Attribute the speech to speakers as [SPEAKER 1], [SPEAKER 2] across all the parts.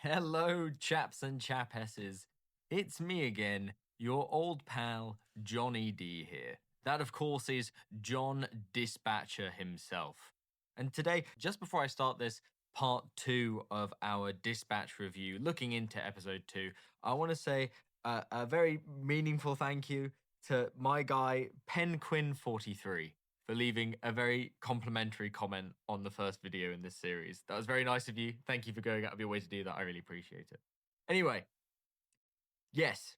[SPEAKER 1] Hello, chaps and chapesses. It's me again, your old pal, Johnny D here. That, of course, is John Dispatcher himself. And today, just before I start this part 2 of our Dispatch review, looking into episode 2, I want to say a very meaningful thank you to my guy, Penquin43, for leaving a very complimentary comment on the first video in this series. That was very nice of you. Thank you for going out of your way to do that. I really appreciate it. Anyway, yes,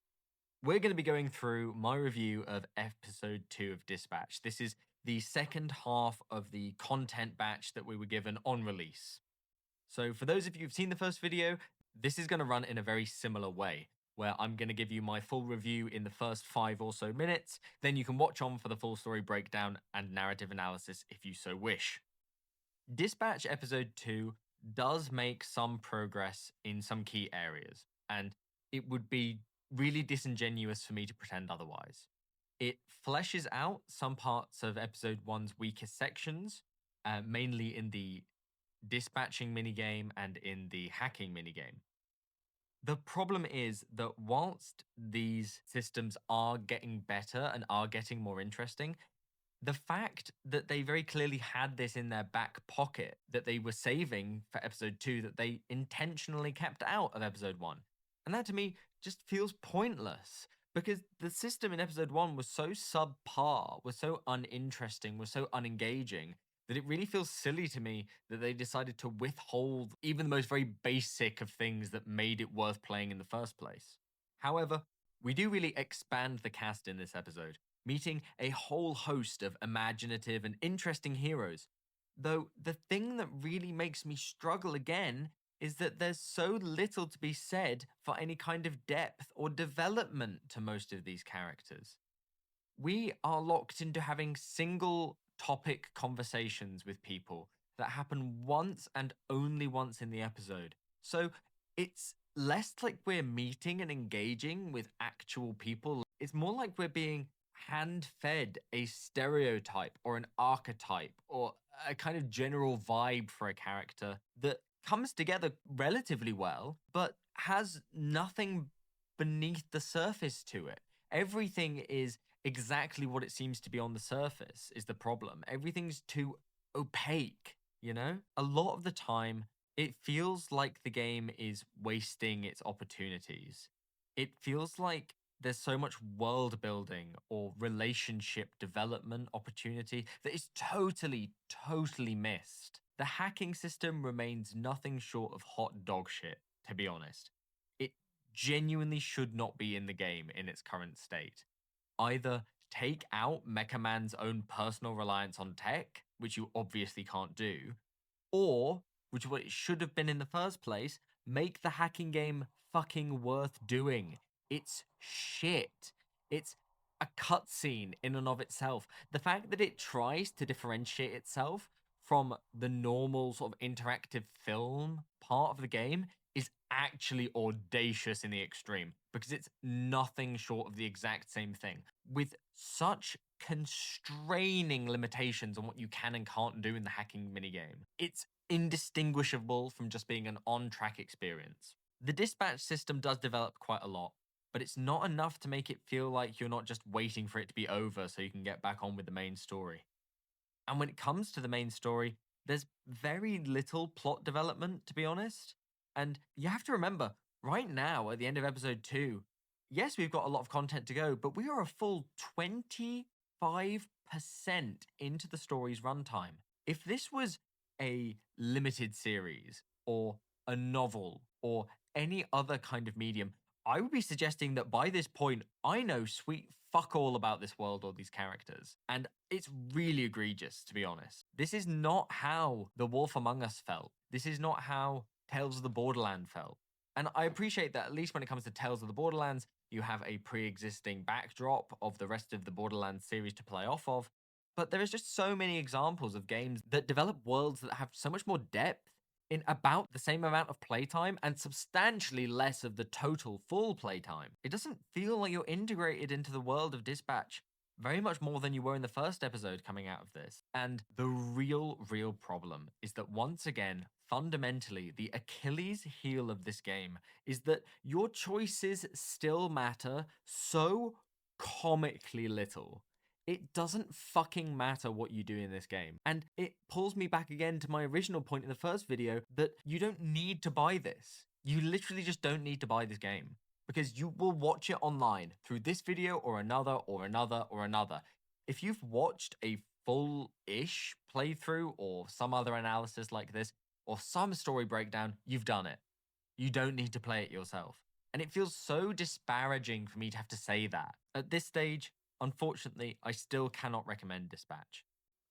[SPEAKER 1] we're going to be going through my review of episode 2 of Dispatch. This is the second half of the content batch that we were given on release. So for those of you who've seen the first video, this is going to run in a very similar way, where I'm going to give you my full review in the first 5 or so minutes. Then you can watch on for the full story breakdown and narrative analysis if you so wish. Dispatch episode 2 does make some progress in some key areas, and it would be really disingenuous for me to pretend otherwise. It fleshes out some parts of episode 1's weakest sections, mainly in the dispatching minigame and in the hacking minigame. The problem is that whilst these systems are getting better and are getting more interesting, the fact that they very clearly had this in their back pocket that they were saving for episode 2 that they intentionally kept out of episode 1. And that to me just feels pointless because the system in episode 1 was so subpar, was so uninteresting, was so unengaging that it really feels silly to me that they decided to withhold even the most very basic of things that made it worth playing in the first place. However, we do really expand the cast in this episode, meeting a whole host of imaginative and interesting heroes. Though the thing that really makes me struggle again is that there's so little to be said for any kind of depth or development to most of these characters. We are locked into having single topic conversations with people that happen once and only once in the episode. So it's less like we're meeting and engaging with actual people. It's more like we're being hand-fed a stereotype or an archetype or a kind of general vibe for a character that comes together relatively well, but has nothing beneath the surface to it. Everything is exactly what it seems to be on the surface is the problem. Everything's too opaque, you know? A lot of the time, it feels like the game is wasting its opportunities. It feels like there's so much world building or relationship development opportunity that is totally missed. The hacking system remains nothing short of hot dog shit, to be honest. It genuinely should not be in the game in its current state. Either take out Mecha Man's own personal reliance on tech, which you obviously can't do, or, which is what it should have been in the first place, make the hacking game fucking worth doing. It's shit. It's a cutscene in and of itself. The fact that it tries to differentiate itself from the normal sort of interactive film part of the game is actually audacious in the extreme because it's nothing short of the exact same thing with such constraining limitations on what you can and can't do in the hacking minigame. It's indistinguishable from just being an on-track experience. The dispatch system does develop quite a lot, but it's not enough to make it feel like you're not just waiting for it to be over so you can get back on with the main story. And when it comes to the main story, there's very little plot development, to be honest. And you have to remember, right now, at the end of episode 2, yes, we've got a lot of content to go, but we are a full 25% into the story's runtime. If this was a limited series or a novel or any other kind of medium, I would be suggesting that by this point, I know sweet fuck all about this world or these characters. And it's really egregious, to be honest. This is not how The Wolf Among Us felt. This is not how Tales of the Borderland felt. And I appreciate that at least when it comes to Tales of the Borderlands, you have a pre-existing backdrop of the rest of the Borderlands series to play off of. But there is just so many examples of games that develop worlds that have so much more depth in about the same amount of playtime and substantially less of the total full playtime. It doesn't feel like you're integrated into the world of Dispatch very much more than you were in the first episode coming out of this. And the real problem is that once again, fundamentally, the Achilles heel of this game is that your choices still matter so comically little. It doesn't fucking matter what you do in this game. And it pulls me back again to my original point in the first video that you don't need to buy this. You literally just don't need to buy this game because you will watch it online through this video or another or another or another. If you've watched a full-ish playthrough or some other analysis like this or some story breakdown, you've done it. You don't need to play it yourself. And it feels so disparaging for me to have to say that. At this stage, unfortunately, I still cannot recommend Dispatch.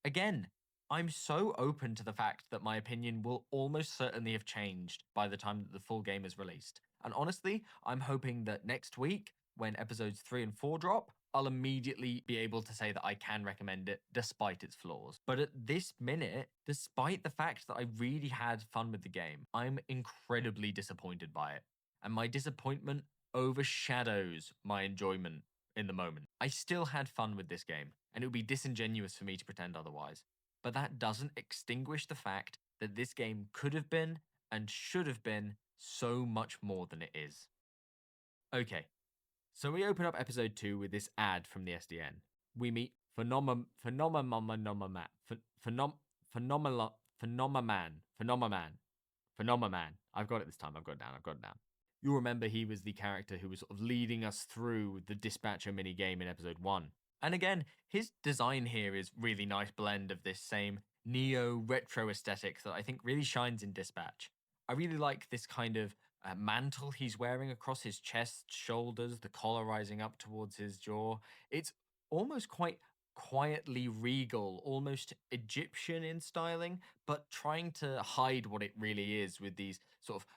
[SPEAKER 1] Again, I'm so open to the fact that my opinion will almost certainly have changed by the time that the full game is released. And honestly, I'm hoping that next week, when episodes 3 and 4 drop, I'll immediately be able to say that I can recommend it despite its flaws. But at this minute, despite the fact that I really had fun with the game, I'm incredibly disappointed by it. And my disappointment overshadows my enjoyment in the moment. I still had fun with this game, and it would be disingenuous for me to pretend otherwise. But that doesn't extinguish the fact that this game could have been and should have been so much more than it is. Okay, so we open up episode 2 with this ad from the SDN. We meet Phenomenan. I've got it this time. I've got it down. You'll remember he was the character who was sort of leading us through the Dispatcher minigame in episode 1. And again, his design here is really nice blend of this same neo-retro aesthetic that I think really shines in Dispatch. I really like this kind of mantle he's wearing across his chest, shoulders, the collar rising up towards his jaw. It's almost quite quietly regal, almost Egyptian in styling, but trying to hide what it really is with these sort of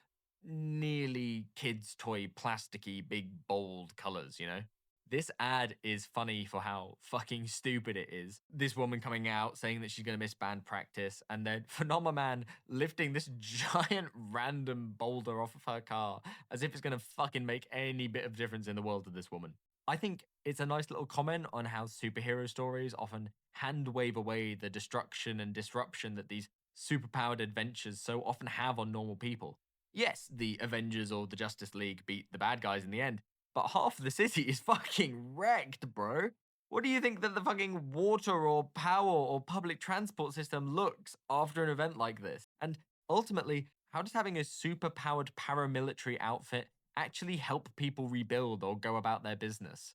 [SPEAKER 1] nearly kids' toy, plasticky, big, bold colors, you know? This ad is funny for how fucking stupid it is. This woman coming out saying that she's going to miss band practice, and then Phenomenan lifting this giant random boulder off of her car as if it's going to fucking make any bit of difference in the world to this woman. I think it's a nice little comment on how superhero stories often hand wave away the destruction and disruption that these superpowered adventures so often have on normal people. Yes, the Avengers or the Justice League beat the bad guys in the end, but half the city is fucking wrecked, bro. What do you think that the fucking water or power or public transport system looks after an event like this? And ultimately, how does having a super powered paramilitary outfit actually help people rebuild or go about their business?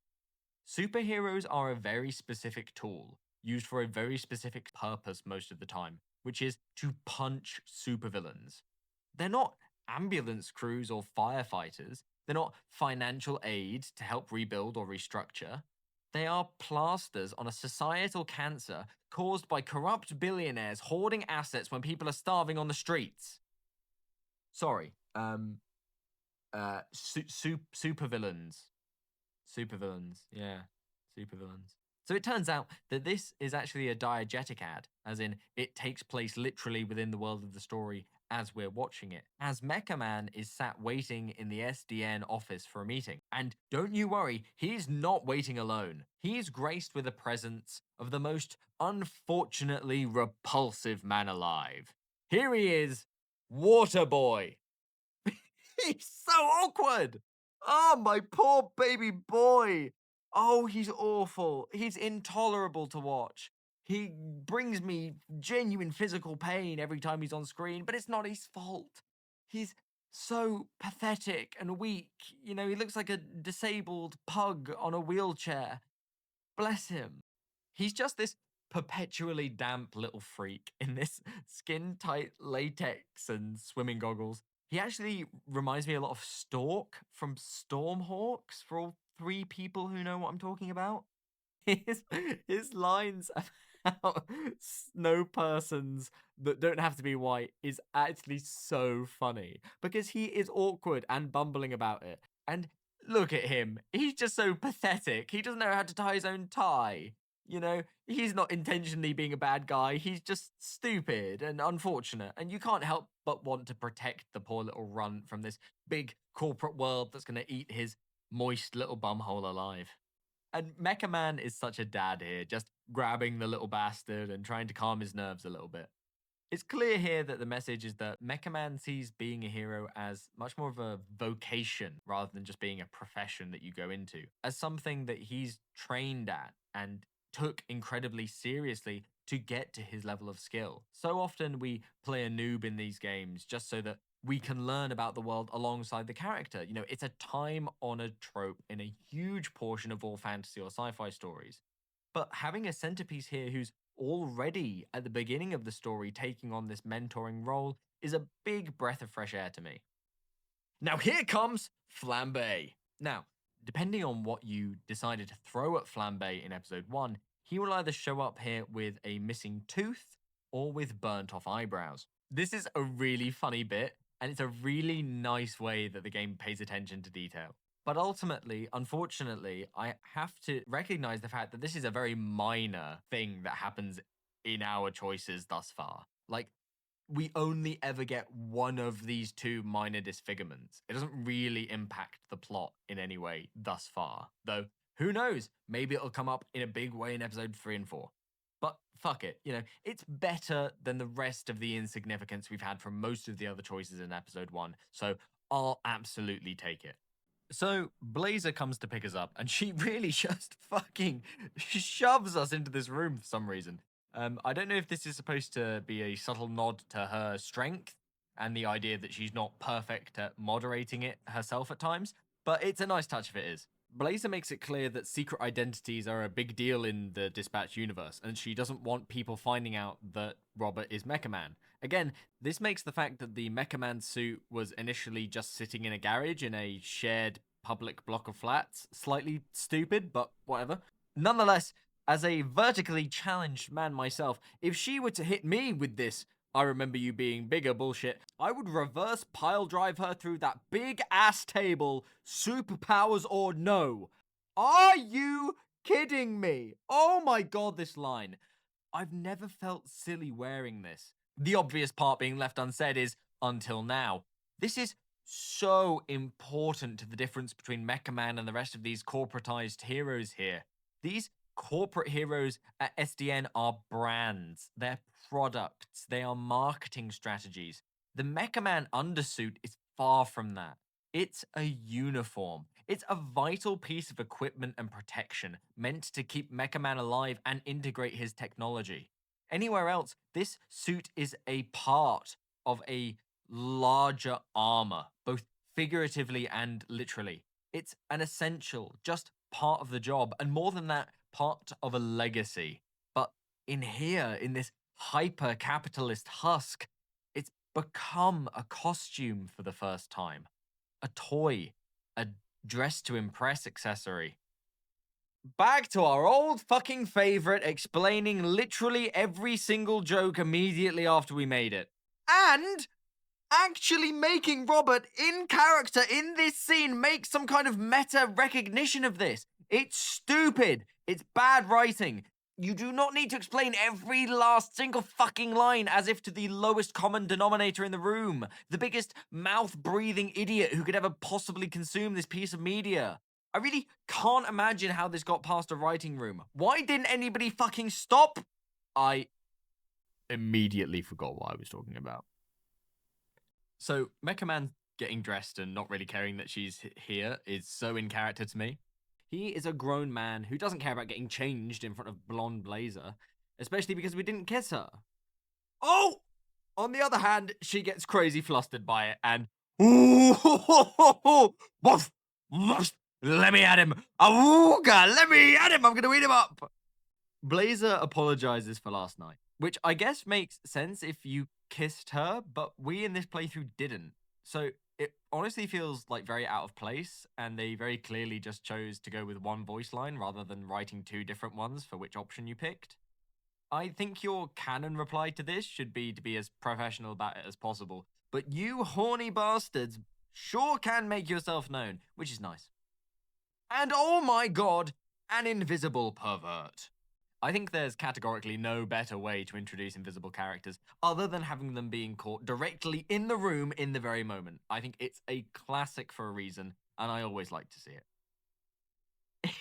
[SPEAKER 1] Superheroes are a very specific tool, used for a very specific purpose most of the time, which is to punch supervillains. They're not ambulance crews or firefighters. They're not financial aid to help rebuild or restructure. They are plasters on a societal cancer caused by corrupt billionaires hoarding assets when people are starving on the streets. Sorry. Supervillains. Supervillains. Yeah. Supervillains. So it turns out that this is actually a diegetic ad, as in it takes place literally within the world of the story as we're watching it, as Mecha Man is sat waiting in the SDN office for a meeting. And don't you worry, he's not waiting alone. He's graced with the presence of the most unfortunately repulsive man alive. Here he is, Waterboy. He's so awkward. Oh, my poor baby boy. Oh, he's awful. He's intolerable to watch. He brings me genuine physical pain every time he's on screen, but it's not his fault. He's so pathetic and weak. You know, he looks like a disabled pug on a wheelchair. Bless him. He's just this perpetually damp little freak in this skin-tight latex and swimming goggles. He actually reminds me a lot of Stork from Stormhawks, for all 3 people who know what I'm talking about. His, his lines about snow persons that don't have to be white is actually so funny because he is awkward and bumbling about it. And look at him. He's just so pathetic. He doesn't know how to tie his own tie. You know, he's not intentionally being a bad guy. He's just stupid and unfortunate. And you can't help but want to protect the poor little runt from this big corporate world that's going to eat his moist little bumhole alive. And Mecha Man is such a dad here, just grabbing the little bastard and trying to calm his nerves a little bit. It's clear here that the message is that Mecha Man sees being a hero as much more of a vocation rather than just being a profession that you go into, as something that he's trained at and took incredibly seriously to get to his level of skill. So often we play a noob in these games just so that we can learn about the world alongside the character. You know, it's a time honored trope in a huge portion of all fantasy or sci fi stories. But having a centerpiece here who's already at the beginning of the story taking on this mentoring role is a big breath of fresh air to me. Now, here comes Flambe. Now, depending on what you decided to throw at Flambe in episode 1, he will either show up here with a missing tooth or with burnt off eyebrows. This is a really funny bit, and it's a really nice way that the game pays attention to detail. But ultimately, unfortunately, I have to recognize the fact that this is a very minor thing that happens in our choices thus far. Like, we only ever get one of these two minor disfigurements. It doesn't really impact the plot in any way thus far. Though, who knows? Maybe it'll come up in a big way in episode 3 and 4. But fuck it, it's better than the rest of the insignificance we've had from most of the other choices in episode 1. So I'll absolutely take it. So Blazer comes to pick us up, and she really just fucking shoves us into this room for some reason. I don't know if this is supposed to be a subtle nod to her strength and the idea that she's not perfect at moderating it herself at times, but it's a nice touch if it is. Blazer makes it clear that secret identities are a big deal in the Dispatch universe, and she doesn't want people finding out that Robert is Mecha Man. Again, this makes the fact that the Mecha Man suit was initially just sitting in a garage in a shared public block of flats slightly stupid, but whatever. Nonetheless, as a vertically challenged man myself, if she were to hit me with this "I remember you being bigger" bullshit, I would reverse pile drive her through that big ass table, superpowers or no. Are you kidding me? Oh my god, this line. I've never felt silly wearing this. The obvious part being left unsaid is until now. This is so important to the difference between Mecha Man and the rest of these corporatized heroes here. These corporate heroes at SDN are brands, they're products, they are marketing strategies. The Mecha Man undersuit is far from that. It's a uniform. It's a vital piece of equipment and protection meant to keep Mecha Man alive and integrate his technology. Anywhere else, this suit is a part of a larger armor, both figuratively and literally. It's an essential, just part of the job, and more than that, part of a legacy. But in here, in this hyper capitalist husk, it's become a costume for the first time, a toy, a dress to impress accessory. Back to our old fucking favorite explaining literally every single joke immediately after we made it. And actually making Robert in character in this scene make some kind of meta recognition of this. It's stupid. It's bad writing. You do not need to explain every last single fucking line as if to the lowest common denominator in the room, the biggest mouth-breathing idiot who could ever possibly consume this piece of media. I really can't imagine how this got past a writing room. Why didn't anybody fucking stop? I immediately forgot what I was talking about. So, Mecha Man getting dressed and not really caring that she's here is so in character to me. He is a grown man who doesn't care about getting changed in front of blonde Blazer, especially because we didn't kiss her. Oh! On the other hand, she gets crazy flustered by it and let me at him. Awooga, let me at him. I'm going to eat him up. Blazer apologizes for last night, which I guess makes sense if you kissed her, but we in this playthrough didn't. So it honestly feels like very out of place, and they very clearly just chose to go with one voice line rather than writing two different ones for which option you picked. I think your canon reply to this should be to be as professional about it as possible, but you horny bastards sure can make yourself known, which is nice. And oh my god, an invisible pervert. I think there's categorically no better way to introduce invisible characters other than having them being caught directly in the room in the very moment. I think it's a classic for a reason, and I always like to see it.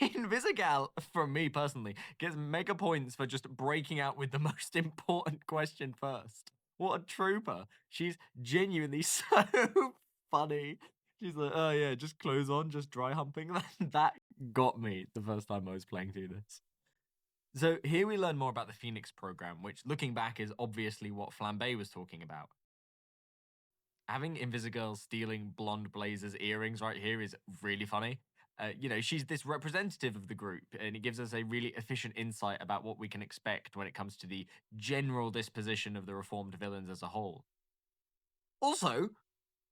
[SPEAKER 1] Invisigal, from me personally, gets mega points for just breaking out with the most important question first. What a trooper. She's genuinely so funny. She's like, oh yeah, just clothes on, just dry humping. That got me the first time I was playing through this. So here we learn more about the Phoenix program, which looking back is obviously what Flambe was talking about. Having Invisigal stealing Blonde Blazer's earrings right here is really funny. She's this representative of the group, and it gives us a really efficient insight about what we can expect when it comes to the general disposition of the reformed villains as a whole. Also,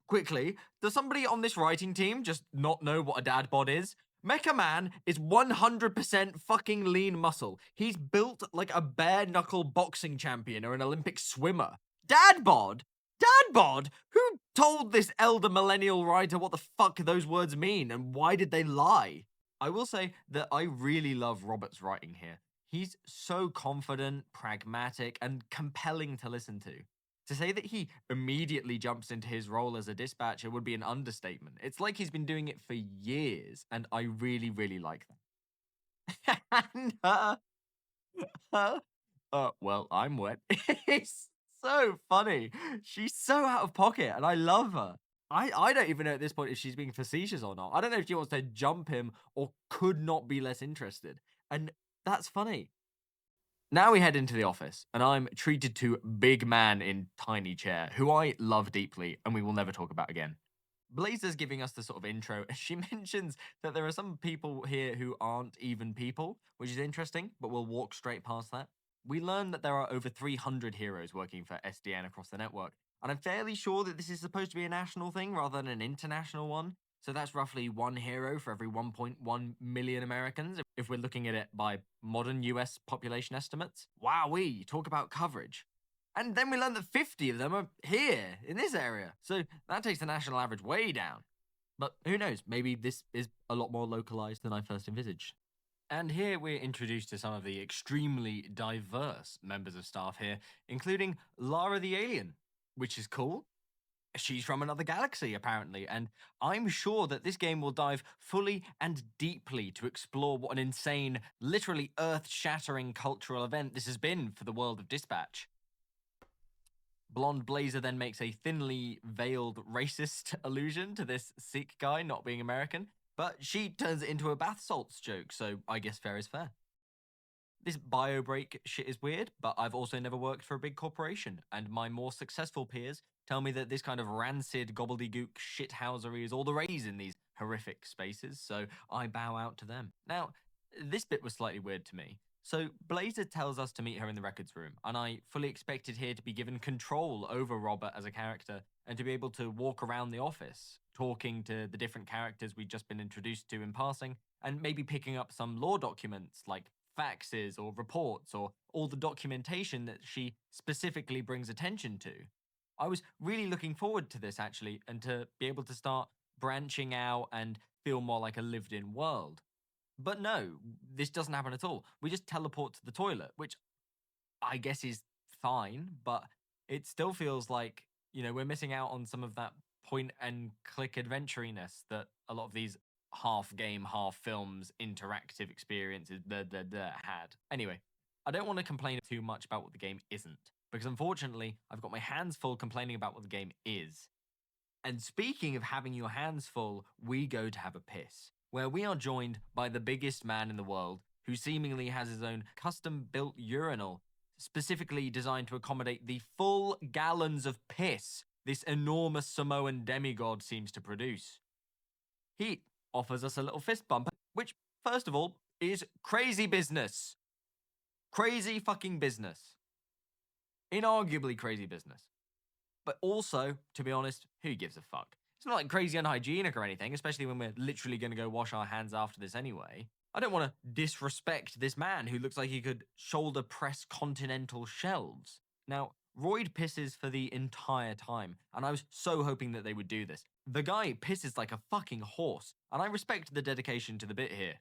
[SPEAKER 1] quickly, does somebody on this writing team just not know what a dad bod is? Mecha Man is 100% fucking lean muscle. He's built like a bare knuckle boxing champion or an Olympic swimmer. Dad bod? Dad bod? Who told this elder millennial writer what the fuck those words mean and why did they lie? I will say that I really love Robert's writing here. He's so confident, pragmatic, and compelling to listen to. To say that he immediately jumps into his role as a dispatcher would be an understatement. It's like he's been doing it for years, and I really, really like that. And well, I'm wet. It's so funny. She's so out of pocket, and I love her. I don't even know at this point if she's being facetious or not. I don't know if she wants to jump him or could not be less interested. And that's funny. Now we head into the office, and I'm treated to Big Man in Tiny Chair, who I love deeply and we will never talk about again. Blazer's giving us the sort of intro. She mentions that there are some people here who aren't even people, which is interesting, but we'll walk straight past that. We learn that there are over 300 heroes working for SDN across the network, and I'm fairly sure that this is supposed to be a national thing rather than an international one. So that's roughly one hero for every 1.1 million Americans if we're looking at it by modern US population estimates. Wowee, talk about coverage. And then we learn that 50 of them are here, in this area. So that takes the national average way down. But who knows, maybe this is a lot more localized than I first envisaged. And here we're introduced to some of the extremely diverse members of staff here, including Lara the Alien, which is cool. She's from another galaxy, apparently, and I'm sure that this game will dive fully and deeply to explore what an insane, literally earth-shattering cultural event this has been for the world of Dispatch. Blonde Blazer then makes a thinly veiled racist allusion to this Sikh guy not being American, but she turns it into a bath salts joke, so I guess fair is fair. This bio break shit is weird, but I've also never worked for a big corporation, and my more successful peers tell me that this kind of rancid gobbledygook shithousery is all the rage in these horrific spaces, so I bow out to them. Now, this bit was slightly weird to me. So Blazer tells us to meet her in the records room, and I fully expected here to be given control over Robert as a character and to be able to walk around the office, talking to the different characters we'd just been introduced to in passing, and maybe picking up some law documents like faxes or reports or all the documentation that she specifically brings attention to. I was really looking forward to this actually, and to be able to start branching out and feel more like a lived in world. But no, this doesn't happen at all. We just teleport to the toilet, which I guess is fine, but it still feels like, we're missing out on some of that point and click adventuriness that a lot of these half game, half films interactive experiences had. Anyway, I don't want to complain too much about what the game isn't, because unfortunately, I've got my hands full complaining about what the game is. And speaking of having your hands full, we go to have a piss, where we are joined by the biggest man in the world, who seemingly has his own custom-built urinal, specifically designed to accommodate the full gallons of piss this enormous Samoan demigod seems to produce. He offers us a little fist bump, which, first of all, is crazy business. Crazy fucking business. Inarguably crazy business. But also, to be honest, who gives a fuck? It's not like crazy unhygienic or anything, especially when we're literally going to go wash our hands after this anyway. I don't want to disrespect this man who looks like he could shoulder press continental shelves. Now, Royd pisses for the entire time, and I was so hoping that they would do this. The guy pisses like a fucking horse, and I respect the dedication to the bit here.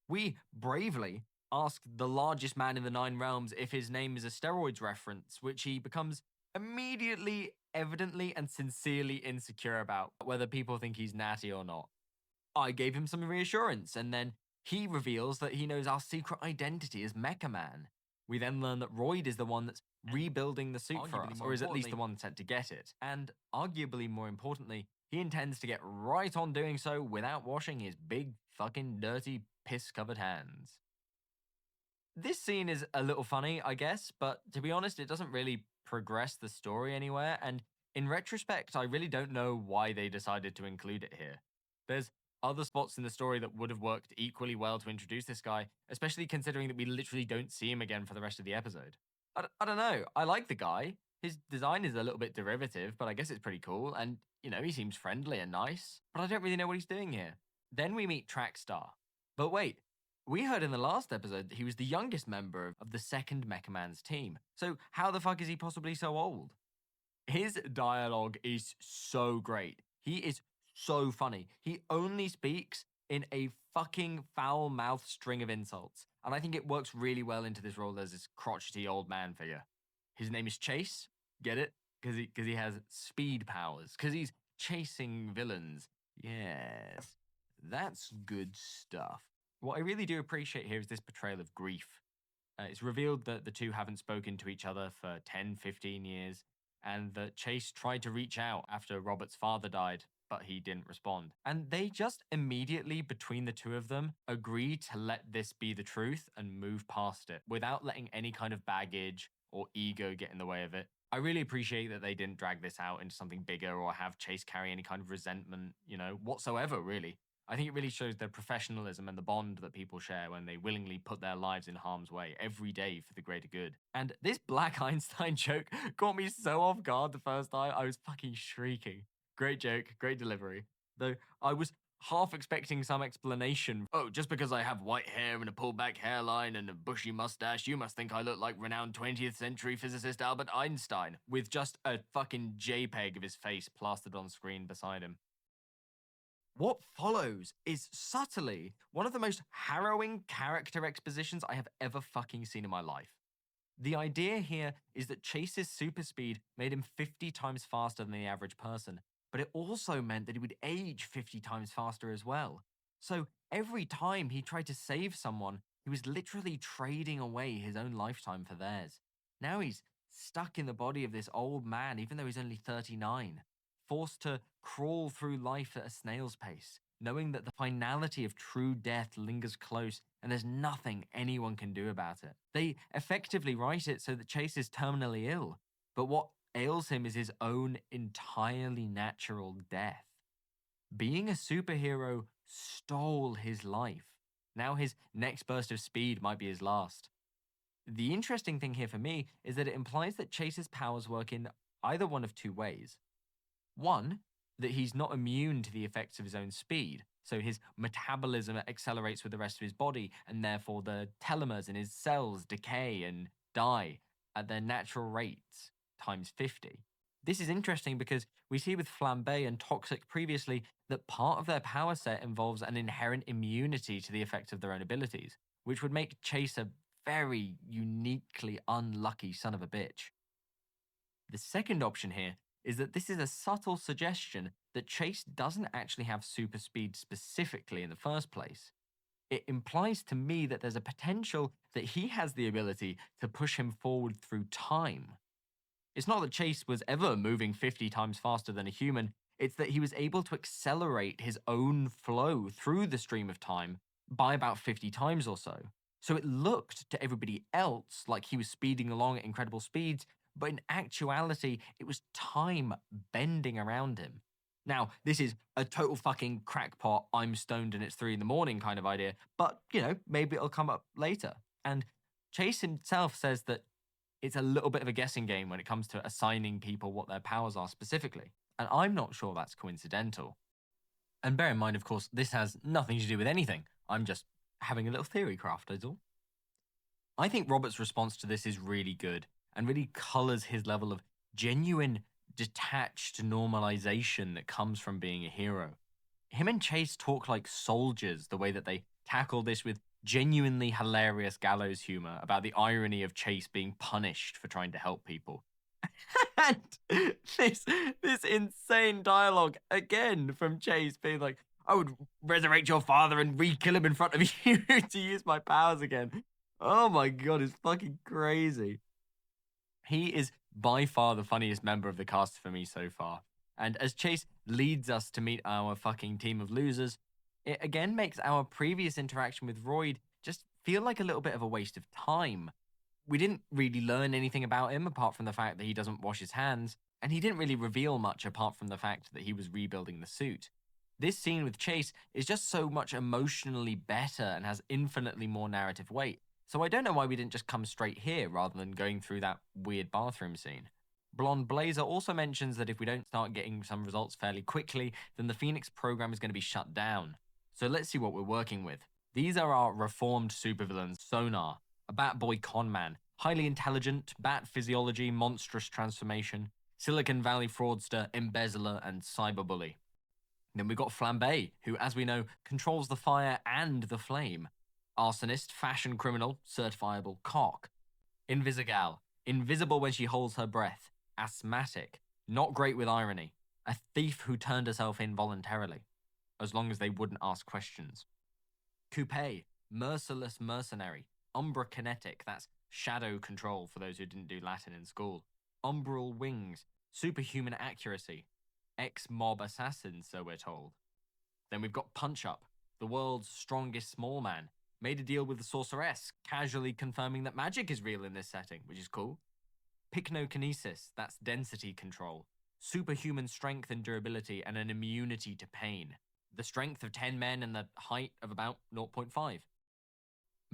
[SPEAKER 1] We bravely ask the largest man in the Nine Realms if his name is a steroids reference, which he becomes immediately, evidently, and sincerely insecure about, whether people think he's natty or not. I gave him some reassurance, and then he reveals that he knows our secret identity as Mecha Man. We then learn that Royd is the one that's rebuilding the suit for us, or is at least the one sent to get it. And arguably more importantly, he intends to get right on doing so without washing his big fucking dirty piss-covered hands. This scene is a little funny, I guess, but to be honest, it doesn't really progress the story anywhere, and in retrospect, I really don't know why they decided to include it here. There's other spots in the story that would have worked equally well to introduce this guy, especially considering that we literally don't see him again for the rest of the episode. I don't know. I like the guy. His design is a little bit derivative, but I guess it's pretty cool. And, you know, he seems friendly and nice, but I don't really know what he's doing here. Then we meet Trackstar. But wait, we heard in the last episode that he was the youngest member of the second Mecha Man's team. So how the fuck is he possibly so old? His dialogue is so great. He is so funny. He only speaks in a fucking foul-mouthed string of insults. And I think it works really well into this role as this crotchety old man figure. His name is Chase. Get it? Because he has speed powers. Because he's chasing villains. Yes. That's good stuff. What I really do appreciate here is this portrayal of grief. It's revealed that the two haven't spoken to each other for 10, 15 years, and that Chase tried to reach out after Robert's father died, but he didn't respond. And they just immediately, between the two of them, agree to let this be the truth and move past it without letting any kind of baggage or ego get in the way of it. I really appreciate that they didn't drag this out into something bigger or have Chase carry any kind of resentment, whatsoever, really. I think it really shows their professionalism and the bond that people share when they willingly put their lives in harm's way every day for the greater good. And this Black Einstein joke caught me so off guard the first time, I was fucking shrieking. Great joke, great delivery. Though I was half expecting some explanation. Oh, just because I have white hair and a pulled back hairline and a bushy mustache, you must think I look like renowned 20th century physicist Albert Einstein, with just a fucking JPEG of his face plastered on screen beside him. What follows is subtly one of the most harrowing character expositions I have ever fucking seen in my life. The idea here is that Chase's super speed made him 50 times faster than the average person, but it also meant that he would age 50 times faster as well. So every time he tried to save someone, he was literally trading away his own lifetime for theirs. Now he's stuck in the body of this old man, even though he's only 39. Forced to crawl through life at a snail's pace, knowing that the finality of true death lingers close and there's nothing anyone can do about it. They effectively write it so that Chase is terminally ill, but what ails him is his own entirely natural death. Being a superhero stole his life. Now his next burst of speed might be his last. The interesting thing here for me is that it implies that Chase's powers work in either one of two ways. One, that he's not immune to the effects of his own speed, so his metabolism accelerates with the rest of his body, and therefore the telomeres in his cells decay and die at their natural rates, times 50. This is interesting because we see with Flambe and Toxic previously that part of their power set involves an inherent immunity to the effects of their own abilities, which would make Chase a very uniquely unlucky son of a bitch. The second option here is that this is a subtle suggestion that Chase doesn't actually have super speed specifically in the first place. It implies to me that there's a potential that he has the ability to push him forward through time. It's not that Chase was ever moving 50 times faster than a human, it's that he was able to accelerate his own flow through the stream of time by about 50 times or so. So it looked to everybody else like he was speeding along at incredible speeds, but in actuality, it was time bending around him. Now, this is a total fucking crackpot, I'm stoned and it's 3 a.m. kind of idea, but, maybe it'll come up later. And Chase himself says that it's a little bit of a guessing game when it comes to assigning people what their powers are specifically, and I'm not sure that's coincidental. And bear in mind, of course, this has nothing to do with anything. I'm just having a little theory craft, is all. I think Robert's response to this is really good, and really colors his level of genuine, detached normalization that comes from being a hero. Him and Chase talk like soldiers, the way that they tackle this with genuinely hilarious gallows humor about the irony of Chase being punished for trying to help people. And this insane dialogue, again, from Chase being like, I would resurrect your father and re-kill him in front of you to use my powers again. Oh my god, it's fucking crazy. He is by far the funniest member of the cast for me so far. And as Chase leads us to meet our fucking team of losers, it again makes our previous interaction with Royd just feel like a little bit of a waste of time. We didn't really learn anything about him apart from the fact that he doesn't wash his hands, and he didn't really reveal much apart from the fact that he was rebuilding the suit. This scene with Chase is just so much emotionally better and has infinitely more narrative weight, so I don't know why we didn't just come straight here rather than going through that weird bathroom scene. Blonde Blazer also mentions that if we don't start getting some results fairly quickly, then the Phoenix program is going to be shut down. So let's see what we're working with. These are our reformed supervillains: Sonar, a bat boy con man, highly intelligent, bat physiology, monstrous transformation, Silicon Valley fraudster, embezzler, and cyberbully. Then we've got Flambe, who, as we know, controls the fire and the flame. Arsonist, fashion criminal, certifiable cock. Invisigal, invisible when she holds her breath. Asthmatic, not great with irony. A thief who turned herself in voluntarily, as long as they wouldn't ask questions. Coupe, merciless mercenary. Umbra kinetic, that's shadow control for those who didn't do Latin in school. Umbral wings, superhuman accuracy. Ex-mob assassin, so we're told. Then we've got Punch Up, the world's strongest small man. Made a deal with the sorceress, casually confirming that magic is real in this setting, which is cool. Pycnokinesis, that's density control. Superhuman strength and durability, and an immunity to pain. The strength of 10 men and the height of about 0.5.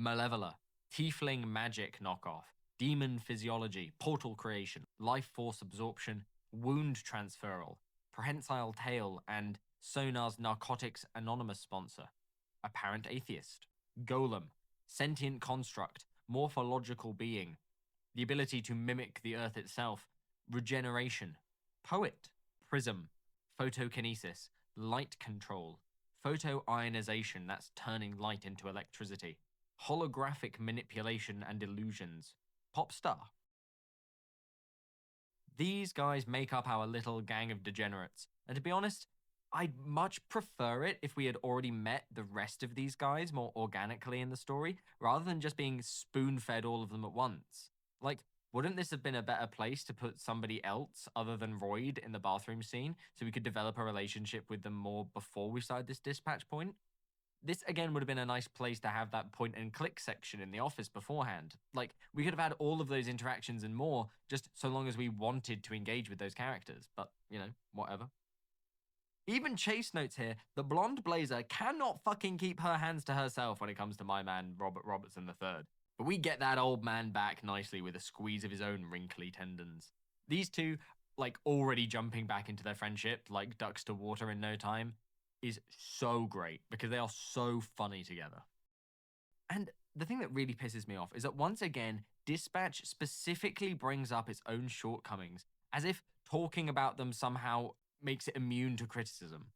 [SPEAKER 1] Malevola, tiefling magic knockoff. Demon physiology, portal creation, life force absorption, wound transferal, prehensile tail, and Sonar's Narcotics Anonymous sponsor. Apparent atheist. Golem, sentient construct, morphological being, the ability to mimic the earth itself, regeneration, poet, prism, photokinesis, light control, photoionization, that's turning light into electricity, holographic manipulation and illusions, pop star. These guys make up our little gang of degenerates, and to be honest, I'd much prefer it if we had already met the rest of these guys more organically in the story, rather than just being spoon-fed all of them at once. Like, wouldn't this have been a better place to put somebody else other than Royd in the bathroom scene, so we could develop a relationship with them more before we started this dispatch point? This, again, would have been a nice place to have that point-and-click section in the office beforehand. Like, we could have had all of those interactions and more, just so long as we wanted to engage with those characters. But, you know, whatever. Even Chase notes here that Blonde Blazer cannot fucking keep her hands to herself when it comes to my man Robert Robertson III. But we get that old man back nicely with a squeeze of his own wrinkly tendons. These two, like, already jumping back into their friendship like ducks to water in no time, is so great because they are so funny together. And the thing that really pisses me off is that once again, Dispatch specifically brings up its own shortcomings, as if talking about them somehow makes it immune to criticism.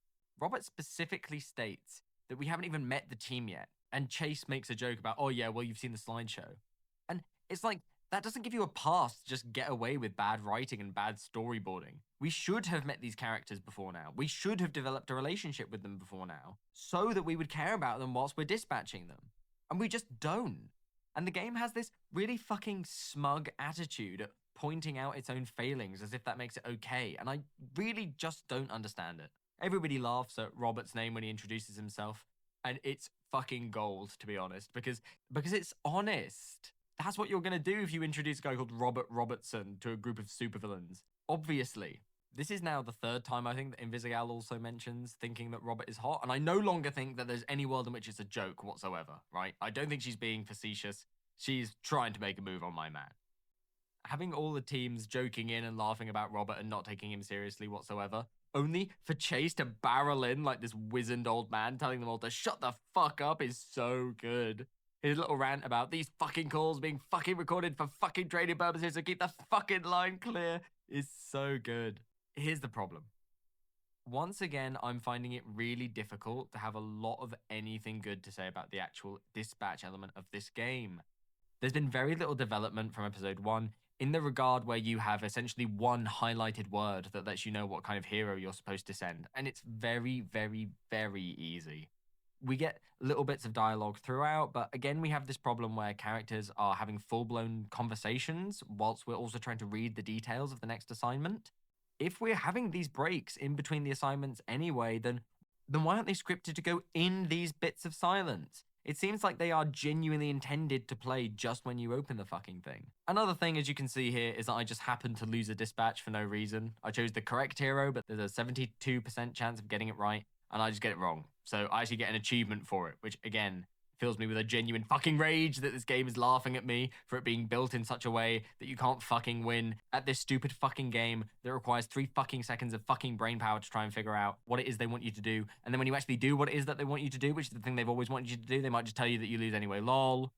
[SPEAKER 1] Robert specifically states that we haven't even met the team yet, and Chase makes a joke about, oh yeah, well, you've seen the slideshow. And it's like, that doesn't give you a pass to just get away with bad writing and bad storyboarding. We should have met these characters before now. We should have developed a relationship with them before now, so that we would care about them whilst we're dispatching them. And we just don't. And the game has this really fucking smug attitude at pointing out its own failings as if that makes it okay, and I really just don't understand it. Everybody laughs at Robert's name when he introduces himself, and it's fucking gold, to be honest, because it's honest. That's what you're gonna do if you introduce a guy called Robert Robertson to a group of supervillains. Obviously. This is now the third time I think that Invisigal also mentions thinking that Robert is hot, and I no longer think that there's any world in which it's a joke whatsoever, right? I don't think she's being facetious. She's trying to make a move on my man. Having all the teams joking in and laughing about Robert and not taking him seriously whatsoever, only for Chase to barrel in like this wizened old man telling them all to shut the fuck up, is so good. His little rant about these fucking calls being fucking recorded for fucking training purposes, so keep the fucking line clear, is so good. Here's the problem. Once again, I'm finding it really difficult to have a lot of anything good to say about the actual dispatch element of this game. There's been very little development from episode 1, in the regard where you have essentially one highlighted word that lets you know what kind of hero you're supposed to send. And it's very, very, very easy. We get little bits of dialogue throughout, but again, we have this problem where characters are having full-blown conversations whilst we're also trying to read the details of the next assignment. If we're having these breaks in between the assignments anyway, then why aren't they scripted to go in these bits of silence? It seems like they are genuinely intended to play just when you open the fucking thing. Another thing, as you can see here, is that I just happened to lose a dispatch for no reason. I chose the correct hero, but there's a 72% chance of getting it right, and I just get it wrong. So I actually get an achievement for it, which again, fills me with a genuine fucking rage that this game is laughing at me for it being built in such a way that you can't fucking win at this stupid fucking game that requires 3 fucking seconds of fucking brain power to try and figure out what it is they want you to do. And then when you actually do what it is that they want you to do, which is the thing they've always wanted you to do, they might just tell you that you lose anyway, lol.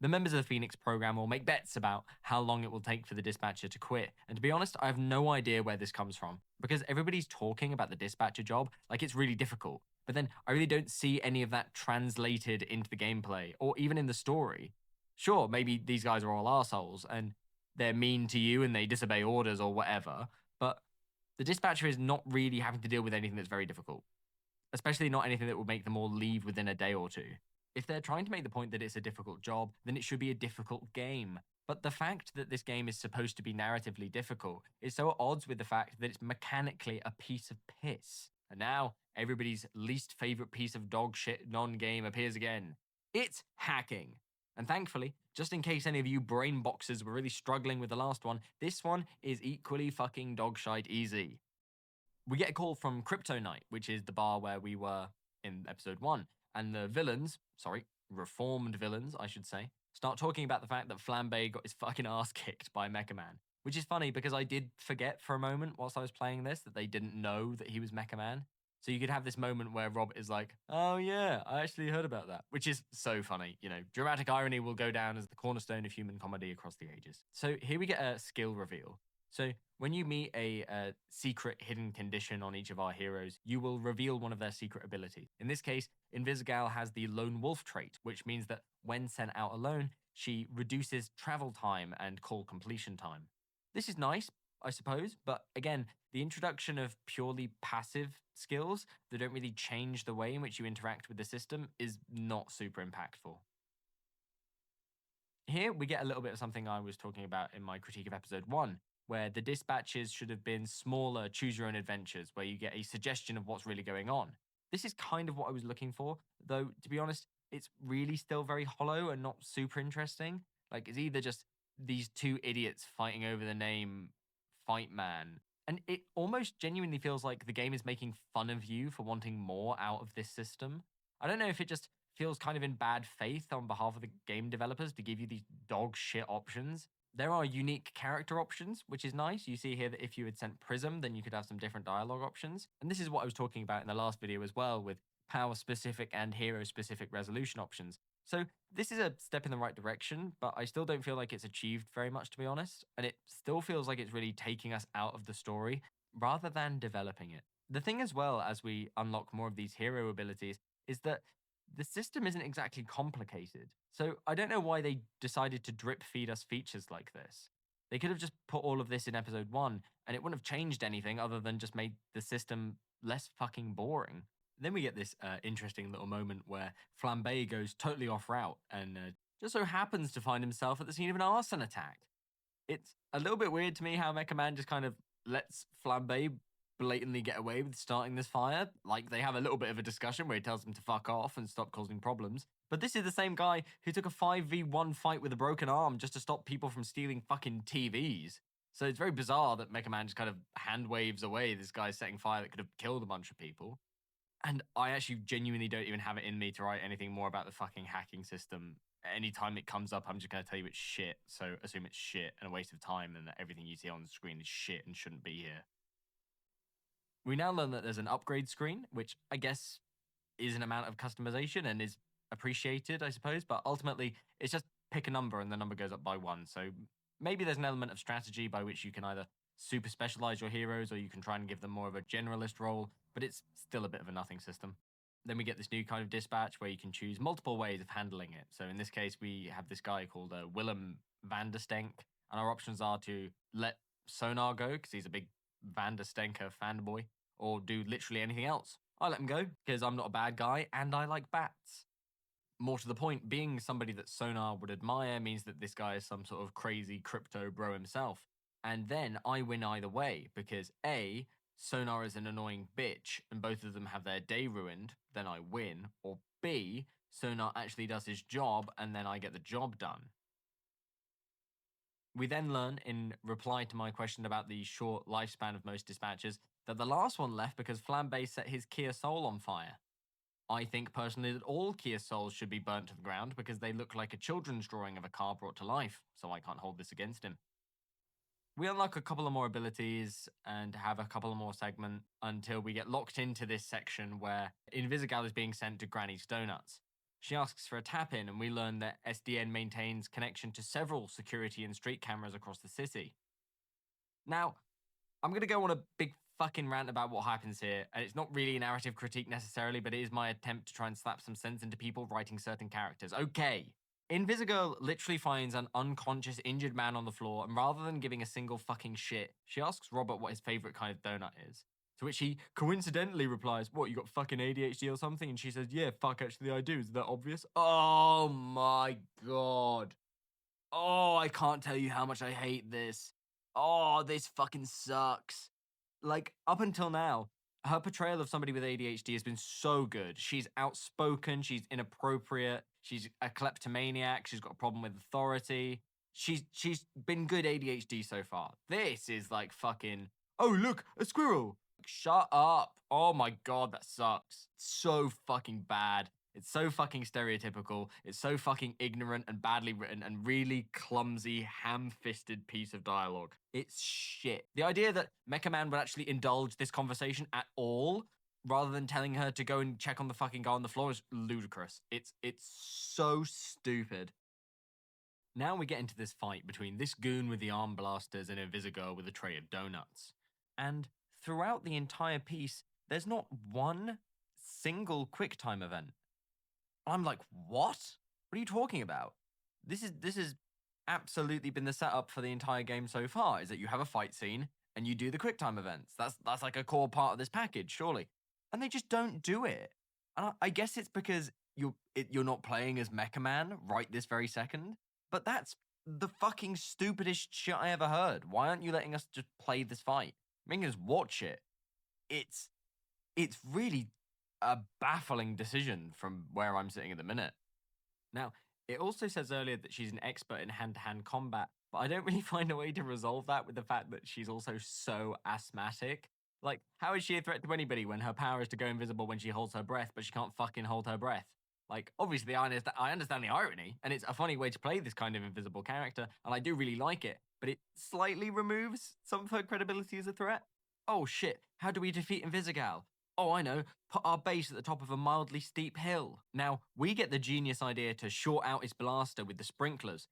[SPEAKER 1] The members of the Phoenix program will make bets about how long it will take for the dispatcher to quit. And to be honest, I have no idea where this comes from, because everybody's talking about the dispatcher job like it's really difficult. But then I really don't see any of that translated into the gameplay or even in the story. Sure, maybe these guys are all assholes and they're mean to you and they disobey orders or whatever, but the dispatcher is not really having to deal with anything that's very difficult, especially not anything that would make them all leave within a day or two. If they're trying to make the point that it's a difficult job, then it should be a difficult game. But the fact that this game is supposed to be narratively difficult is so at odds with the fact that it's mechanically a piece of piss. And now, everybody's least favorite piece of dog shit non-game appears again. It's hacking. And thankfully, just in case any of you brain boxers were really struggling with the last one, this one is equally fucking dogshite easy. We get a call from Crypto Night, which is the bar where we were in episode 1, and the villains, reformed villains, I should say, start talking about the fact that Flambe got his fucking ass kicked by Mecha Man. Which is funny because I did forget for a moment whilst I was playing this that they didn't know that he was Mecha Man. So you could have this moment where Rob is like, oh yeah, I actually heard about that. Which is so funny. You know, dramatic irony will go down as the cornerstone of human comedy across the ages. So here we get a skill reveal. So when you meet a secret hidden condition on each of our heroes, you will reveal one of their secret abilities. In this case, Invisigal has the lone wolf trait, which means that when sent out alone, she reduces travel time and call completion time. This is nice, I suppose, but again, the introduction of purely passive skills that don't really change the way in which you interact with the system is not super impactful. Here, we get a little bit of something I was talking about in my critique of episode 1, where the dispatches should have been smaller, choose your own adventures, where you get a suggestion of what's really going on. This is kind of what I was looking for, though, to be honest, it's really still very hollow and not super interesting. Like, it's either just these two idiots fighting over the name Fight Man. And it almost genuinely feels like the game is making fun of you for wanting more out of this system. I don't know if it just feels kind of in bad faith on behalf of the game developers to give you these dog shit options. There are unique character options, which is nice. You see here that if you had sent Prism, then you could have some different dialogue options. And this is what I was talking about in the last video as well, with power-specific and hero-specific resolution options. So this is a step in the right direction, but I still don't feel like it's achieved very much, to be honest. And it still feels like it's really taking us out of the story rather than developing it. The thing as well, as we unlock more of these hero abilities, is that the system isn't exactly complicated. So I don't know why they decided to drip feed us features like this. They could have just put all of this in episode 1 and it wouldn't have changed anything other than just made the system less fucking boring. Then we get this interesting little moment where Flambe goes totally off route and just so happens to find himself at the scene of an arson attack. It's a little bit weird to me how Mecha Man just kind of lets Flambe blatantly get away with starting this fire. Like, they have a little bit of a discussion where he tells him to fuck off and stop causing problems. But this is the same guy who took a 5v1 fight with a broken arm just to stop people from stealing fucking TVs. So it's very bizarre that Mecha Man just kind of hand waves away this guy setting fire that could have killed a bunch of people. And I actually genuinely don't even have it in me to write anything more about the fucking hacking system. Anytime it comes up, I'm just going to tell you it's shit. So assume it's shit and a waste of time and that everything you see on the screen is shit and shouldn't be here. We now learn that there's an upgrade screen, which I guess is an amount of customization and is appreciated, I suppose. But ultimately, it's just pick a number and the number goes up by 1. So maybe there's an element of strategy by which you can either super specialize your heroes or you can try and give them more of a generalist role, but it's still a bit of a nothing system. Then we get this new kind of dispatch where you can choose multiple ways of handling it. So in this case, we have this guy called Willem van der Stenk, and our options are to let Sonar go, because he's a big Van der Stenker fanboy, or do literally anything else. I let him go because I'm not a bad guy and I like bats. More to the point, being somebody that Sonar would admire means that this guy is some sort of crazy crypto bro himself. And then I win either way because A, Sonar is an annoying bitch and both of them have their day ruined, then I win. Or B, Sonar actually does his job and then I get the job done. We then learn, in reply to my question about the short lifespan of most dispatchers, that the last one left because Flambe set his Kia Soul on fire. I think personally that all Kia Souls should be burnt to the ground because they look like a children's drawing of a car brought to life, so I can't hold this against him. We unlock a couple of more abilities and have a couple of more segments until we get locked into this section where Invisigal is being sent to Granny's Donuts. She asks for a tap-in and we learn that SDN maintains connection to several security and street cameras across the city. Now, I'm going to go on a big fucking rant about what happens here, and it's not really a narrative critique necessarily, but it is my attempt to try and slap some sense into people writing certain characters. Okay. Invisigal literally finds an unconscious, injured man on the floor, and rather than giving a single fucking shit, she asks Robert what his favorite kind of donut is. To which he coincidentally replies, "What, you got fucking ADHD or something?" And she says, "Yeah, fuck, actually I do. Is that obvious?" Oh my god. Oh, I can't tell you how much I hate this. Oh, this fucking sucks. Like, up until now, her portrayal of somebody with ADHD has been so good. She's outspoken, she's inappropriate, she's a kleptomaniac, she's got a problem with authority. She's been good ADHD so far. This is like fucking, oh, look, a squirrel. Shut up. Oh my god, that sucks. It's so fucking bad. It's so fucking stereotypical. It's so fucking ignorant and badly written and really clumsy, ham-fisted piece of dialogue. It's shit. The idea that Mecha Man would actually indulge this conversation at all, rather than telling her to go and check on the fucking guy on the floor, is ludicrous. It's so stupid. Now we get into this fight between this goon with the arm blasters and Invisigal with a tray of donuts. And throughout the entire piece, there's not one single QuickTime event. I'm like, what? What are you talking about? This is absolutely been the setup for the entire game so far, is that you have a fight scene and you do the QuickTime events. That's like a core part of this package, surely. And they just don't do it. And I guess it's because you're not playing as Mecha Man right this very second. But that's the fucking stupidest shit I ever heard. Why aren't you letting us just play this fight? Making us watch it. It's really a baffling decision from where I'm sitting at the minute. Now, it also says earlier that she's an expert in hand-to-hand combat, but I don't really find a way to resolve that with the fact that she's also so asthmatic. Like, how is she a threat to anybody when her power is to go invisible when she holds her breath, but she can't fucking hold her breath? Like, obviously, I understand the irony, and it's a funny way to play this kind of invisible character, and I do really like it, but it slightly removes some of her credibility as a threat. Oh shit, how do we defeat Invisigal? Oh, I know, put our base at the top of a mildly steep hill. Now, we get the genius idea to short out his blaster with the sprinklers.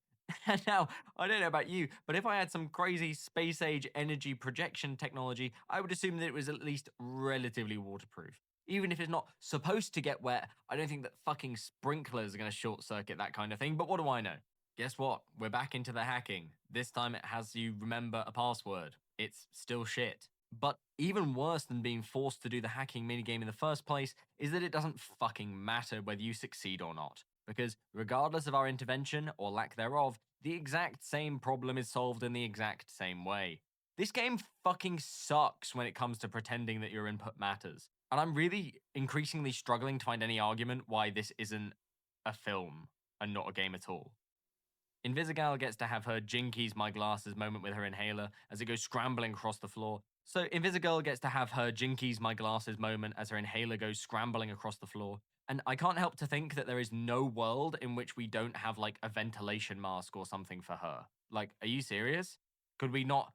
[SPEAKER 1] And now, I don't know about you, but if I had some crazy space age energy projection technology, I would assume that it was at least relatively waterproof. Even if it's not supposed to get wet, I don't think that fucking sprinklers are going to short circuit that kind of thing, but what do I know? Guess what? We're back into the hacking. This time it has you remember a password. It's still shit. But even worse than being forced to do the hacking minigame in the first place is that it doesn't fucking matter whether you succeed or not. Because regardless of our intervention or lack thereof, the exact same problem is solved in the exact same way. This game fucking sucks when it comes to pretending that your input matters. And I'm really increasingly struggling to find any argument why this isn't a film and not a game at all. Invisigal gets to have her Jinkies my glasses moment with her inhaler as it goes scrambling across the floor. So Invisigal gets to have her Jinkies my glasses moment as her inhaler goes scrambling across the floor. And I can't help to think that there is no world in which we don't have like a ventilation mask or something for her. Like, are you serious? Could we not?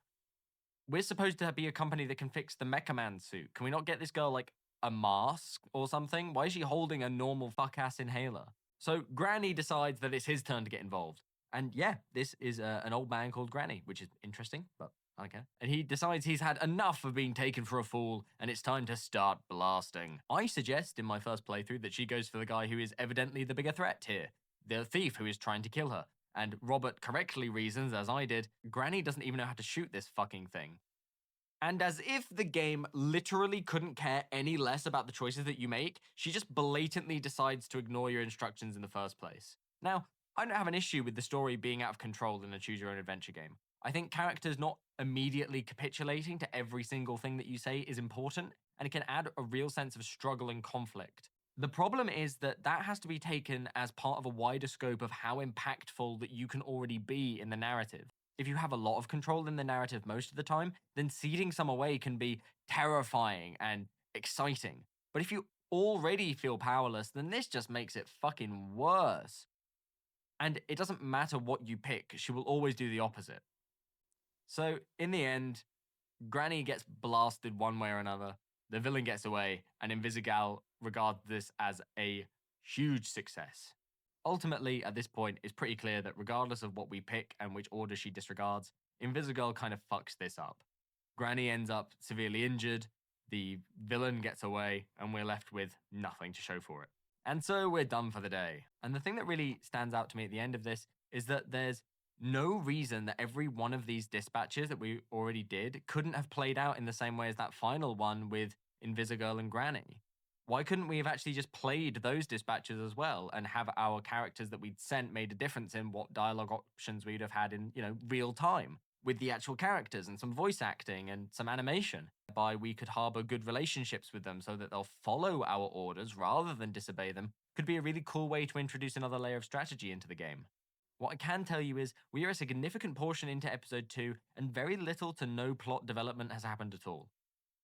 [SPEAKER 1] We're supposed to be a company that can fix the Mecha Man suit. Can we not get this girl like a mask or something? Why is she holding a normal fuck-ass inhaler? So Granny decides that it's his turn to get involved. And yeah, this is an old man called Granny, which is interesting, but I don't care. And he decides he's had enough of being taken for a fool, and it's time to start blasting. I suggest in my first playthrough that she goes for the guy who is evidently the bigger threat here, the thief who is trying to kill her. And Robert correctly reasons, as I did, Granny doesn't even know how to shoot this fucking thing. And as if the game literally couldn't care any less about the choices that you make, she just blatantly decides to ignore your instructions in the first place. Now, I don't have an issue with the story being out of control in a choose your own adventure game. I think characters not immediately capitulating to every single thing that you say is important, and it can add a real sense of struggle and conflict. The problem is that that has to be taken as part of a wider scope of how impactful that you can already be in the narrative. If you have a lot of control in the narrative most of the time, then ceding some away can be terrifying and exciting. But if you already feel powerless, then this just makes it fucking worse. And it doesn't matter what you pick, she will always do the opposite. So, in the end, Granny gets blasted one way or another, the villain gets away, and Invisigal regards this as a huge success. Ultimately, at this point, it's pretty clear that regardless of what we pick and which order she disregards, Invisigal kind of fucks this up. Granny ends up severely injured, the villain gets away, and we're left with nothing to show for it. And so we're done for the day. And the thing that really stands out to me at the end of this is that there's no reason that every one of these dispatches that we already did couldn't have played out in the same way as that final one with Invisigal and Granny. Why couldn't we have actually just played those dispatches as well and have our characters that we'd sent made a difference in what dialogue options we'd have had in, real time with the actual characters and some voice acting and some animation? By we could harbor good relationships with them so that they'll follow our orders rather than disobey them could be a really cool way to introduce another layer of strategy into the game. What I can tell you is we are a significant portion into episode 2 and very little to no plot development has happened at all.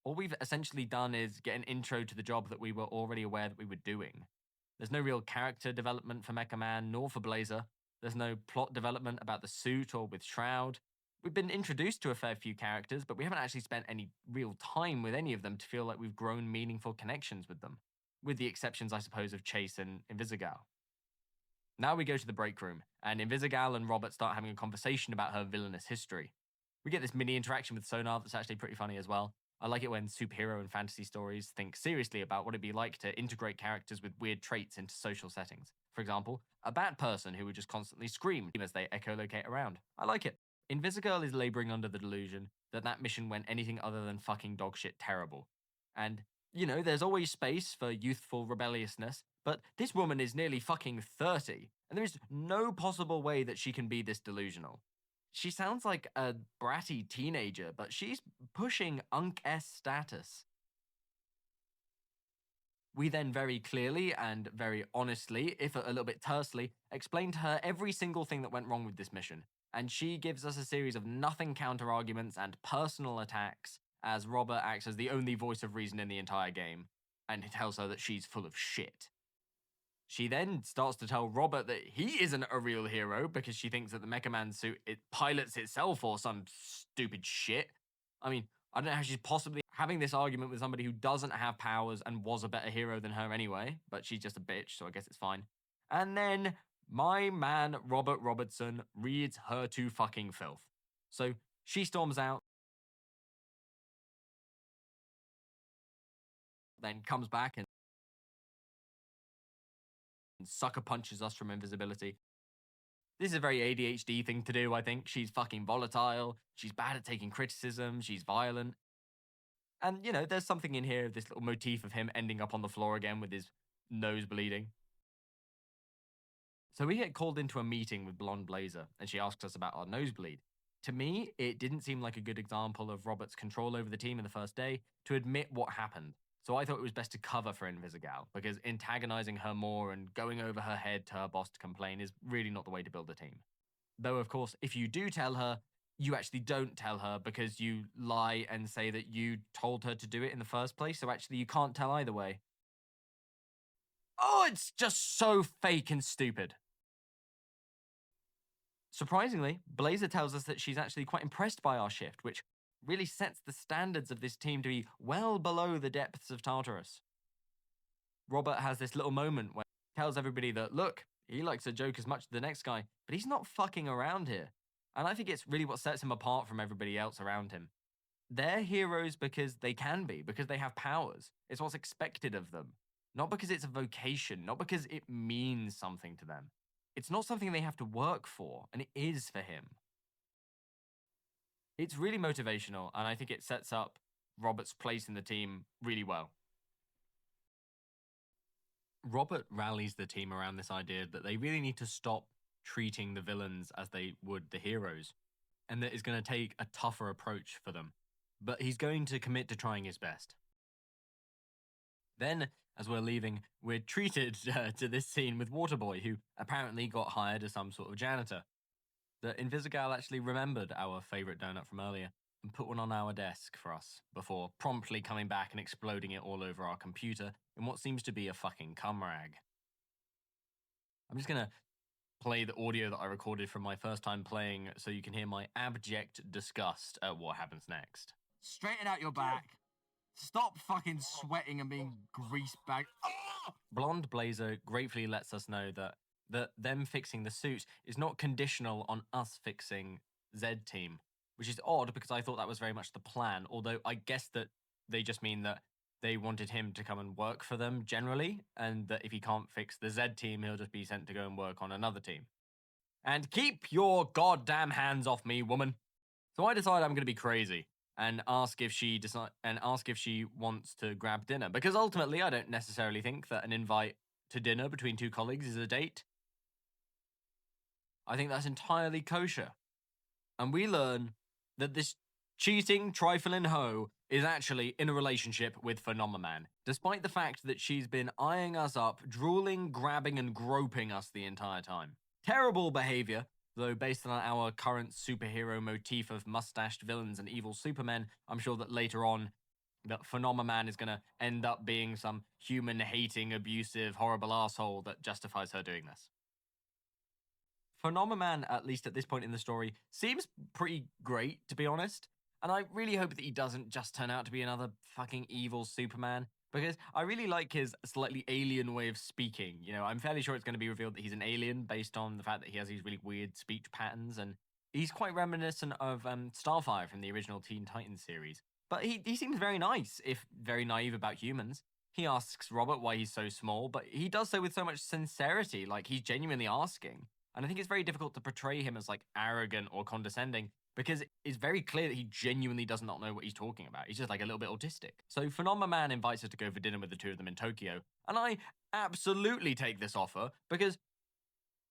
[SPEAKER 1] All we've essentially done is get an intro to the job that we were already aware that we were doing. There's no real character development for Mecha Man nor for Blazer. There's no plot development about the suit or with Shroud. We've been introduced to a fair few characters, but we haven't actually spent any real time with any of them to feel like we've grown meaningful connections with them, with the exceptions, I suppose, of Chase and Invisigal. Now we go to the Breakroom, and Invisigal and Robert start having a conversation about her villainous history. We get this mini interaction with Sonar that's actually pretty funny as well. I like it when superhero and fantasy stories think seriously about what it'd be like to integrate characters with weird traits into social settings. For example, a bat person who would just constantly scream as they echolocate around. I like it. Invisigal is laboring under the delusion that that mission went anything other than fucking dogshit terrible. And, there's always space for youthful rebelliousness, but this woman is nearly fucking 30, and there is no possible way that she can be this delusional. She sounds like a bratty teenager, but she's pushing Unk-S status. We then very clearly and very honestly, if a little bit tersely, explain to her every single thing that went wrong with this mission, and she gives us a series of nothing counter-arguments and personal attacks as Robert acts as the only voice of reason in the entire game, and tells her that she's full of shit. She then starts to tell Robert that he isn't a real hero because she thinks that the Mecha Man suit, it pilots itself or some stupid shit. I mean, I don't know how she's possibly having this argument with somebody who doesn't have powers and was a better hero than her anyway, but she's just a bitch, so I guess it's fine. And then my man Robert Robertson reads her to fucking filth. So she storms out, then comes back and sucker punches us from invisibility. This is a very ADHD thing to do, I think. She's fucking volatile, she's bad at taking criticism, she's violent. And, there's something in here, this little motif of him ending up on the floor again with his nose bleeding. So we get called into a meeting with Blonde Blazer, and she asks us about our nosebleed. To me, it didn't seem like a good example of Robert's control over the team in the first day to admit what happened. So I thought it was best to cover for Invisigal, because antagonizing her more and going over her head to her boss to complain is really not the way to build a team. Though, of course, if you do tell her, you actually don't tell her because you lie and say that you told her to do it in the first place, so actually you can't tell either way. Oh, it's just so fake and stupid. Surprisingly, Blazer tells us that she's actually quite impressed by our shift, which really sets the standards of this team to be well below the depths of Tartarus. Robert has this little moment where he tells everybody that, look, he likes a joke as much as the next guy, but he's not fucking around here. And I think it's really what sets him apart from everybody else around him. They're heroes because they can be, because they have powers. It's what's expected of them. Not because it's a vocation, not because it means something to them. It's not something they have to work for, and it is for him. It's really motivational, and I think it sets up Robert's place in the team really well. Robert rallies the team around this idea that they really need to stop treating the villains as they would the heroes, and that it's going to take a tougher approach for them. But he's going to commit to trying his best. Then, as we're leaving, we're treated to this scene with Waterboy, who apparently got hired as some sort of janitor. The Invisigal actually remembered our favourite donut from earlier and put one on our desk for us before promptly coming back and exploding it all over our computer in what seems to be a fucking cum rag. I'm just going to play the audio that I recorded from my first time playing so you can hear my abject disgust at what happens next.
[SPEAKER 2] Straighten out your back. Stop fucking sweating and being greasebagged. Oh!
[SPEAKER 1] Blonde Blazer gratefully lets us know that them fixing the suit is not conditional on us fixing Zed Team, which is odd because I thought that was very much the plan, although I guess that they just mean that they wanted him to come and work for them generally, and that if he can't fix the Zed Team, he'll just be sent to go and work on another team. And keep your goddamn hands off me, woman. So I decide I'm going to be crazy and ask if she wants to grab dinner, because ultimately I don't necessarily think that an invite to dinner between two colleagues is a date. I think that's entirely kosher. And we learn that this cheating, trifling hoe is actually in a relationship with Phenomenan, despite the fact that she's been eyeing us up, drooling, grabbing, and groping us the entire time. Terrible behavior, though based on our current superhero motif of mustached villains and evil supermen, I'm sure that later on that Phenomenan is going to end up being some human-hating, abusive, horrible asshole that justifies her doing this. Phenomenan, at least at this point in the story, seems pretty great, to be honest. And I really hope that he doesn't just turn out to be another fucking evil Superman, because I really like his slightly alien way of speaking. You know, I'm fairly sure it's going to be revealed that he's an alien based on the fact that he has these really weird speech patterns, and he's quite reminiscent of Starfire from the original Teen Titans series. But he seems very nice, if very naive about humans. He asks Robert why he's so small, but he does so with so much sincerity, like he's genuinely asking. And I think it's very difficult to portray him as like arrogant or condescending, because it's very clear that he genuinely does not know what he's talking about. He's just like a little bit autistic. So Phenomenan invites us to go for dinner with the two of them in Tokyo, and I absolutely take this offer because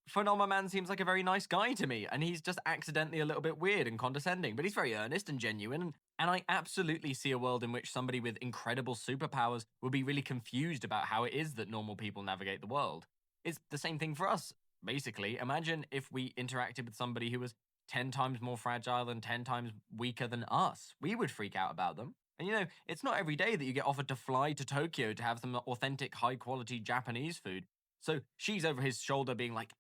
[SPEAKER 1] Phenomenan seems like a very nice guy to me, and he's just accidentally a little bit weird and condescending, but he's very earnest and genuine, and I absolutely see a world in which somebody with incredible superpowers will be really confused about how it is that normal people navigate the world. It's the same thing for us. Basically, imagine if we interacted with somebody who was 10 times more fragile and 10 times weaker than us. We would freak out about them. And you know, it's not every day that you get offered to fly to Tokyo to have some authentic, high-quality Japanese food. So she's over his shoulder being like,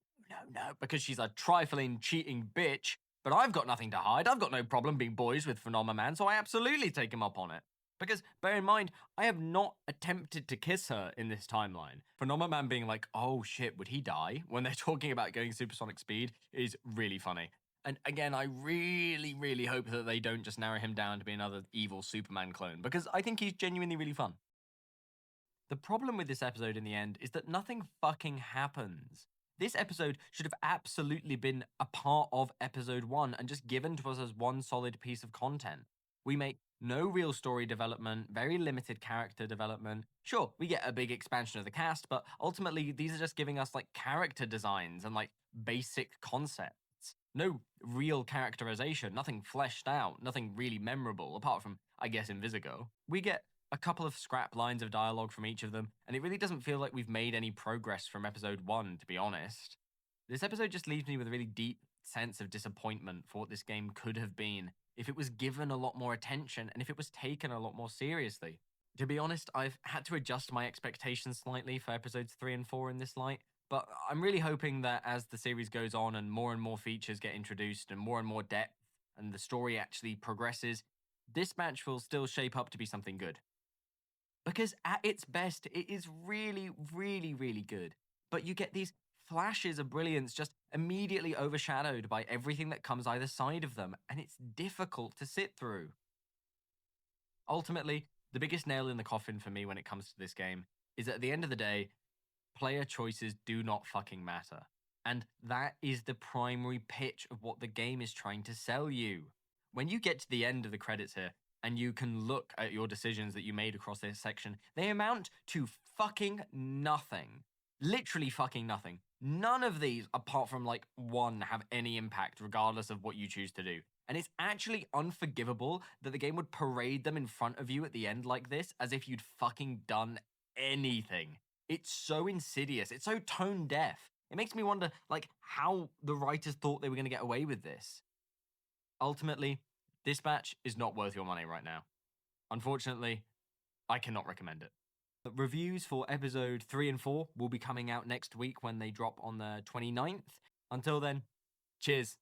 [SPEAKER 1] no, because she's a trifling, cheating bitch. But I've got nothing to hide. I've got no problem being boys with Phenomenan, so I absolutely take him up on it. Because, bear in mind, I have not attempted to kiss her in this timeline. Phenomenan being like, oh shit, would he die? When they're talking about going supersonic speed is really funny. And again, I really, really hope that they don't just narrow him down to be another evil Superman clone, because I think he's genuinely really fun. The problem with this episode in the end is that nothing fucking happens. This episode should have absolutely been a part of episode 1 and just given to us as one solid piece of content. We make no real story development, very limited character development. Sure, we get a big expansion of the cast, but ultimately these are just giving us like character designs and like basic concepts. No real characterization, nothing fleshed out, nothing really memorable, apart from, I guess, Invisigal. We get a couple of scrap lines of dialogue from each of them, and it really doesn't feel like we've made any progress from episode 1, to be honest. This episode just leaves me with a really deep sense of disappointment for what this game could have been if it was given a lot more attention and if it was taken a lot more seriously. To be honest, I've had to adjust my expectations slightly for episodes 3 and 4 in this light, but I'm really hoping that as the series goes on and more features get introduced and more depth and the story actually progresses, this match will still shape up to be something good. Because at its best, it is really, really, really good. But you get these flashes of brilliance just immediately overshadowed by everything that comes either side of them, and it's difficult to sit through. Ultimately, the biggest nail in the coffin for me when it comes to this game is that at the end of the day, player choices do not fucking matter. And that is the primary pitch of what the game is trying to sell you. when you get to the end of the credits here and you can look at your decisions that you made across this section, they amount to fucking nothing. Literally fucking nothing. None of these, apart from like one, have any impact regardless of what you choose to do. And it's actually unforgivable that the game would parade them in front of you at the end like this as if you'd fucking done anything. It's so insidious. It's so tone deaf. It makes me wonder, like, how the writers thought they were going to get away with this. Ultimately, Dispatch is not worth your money right now. Unfortunately, I cannot recommend it. The reviews for episode 3 and 4 will be coming out next week when they drop on the 29th. Until then, cheers.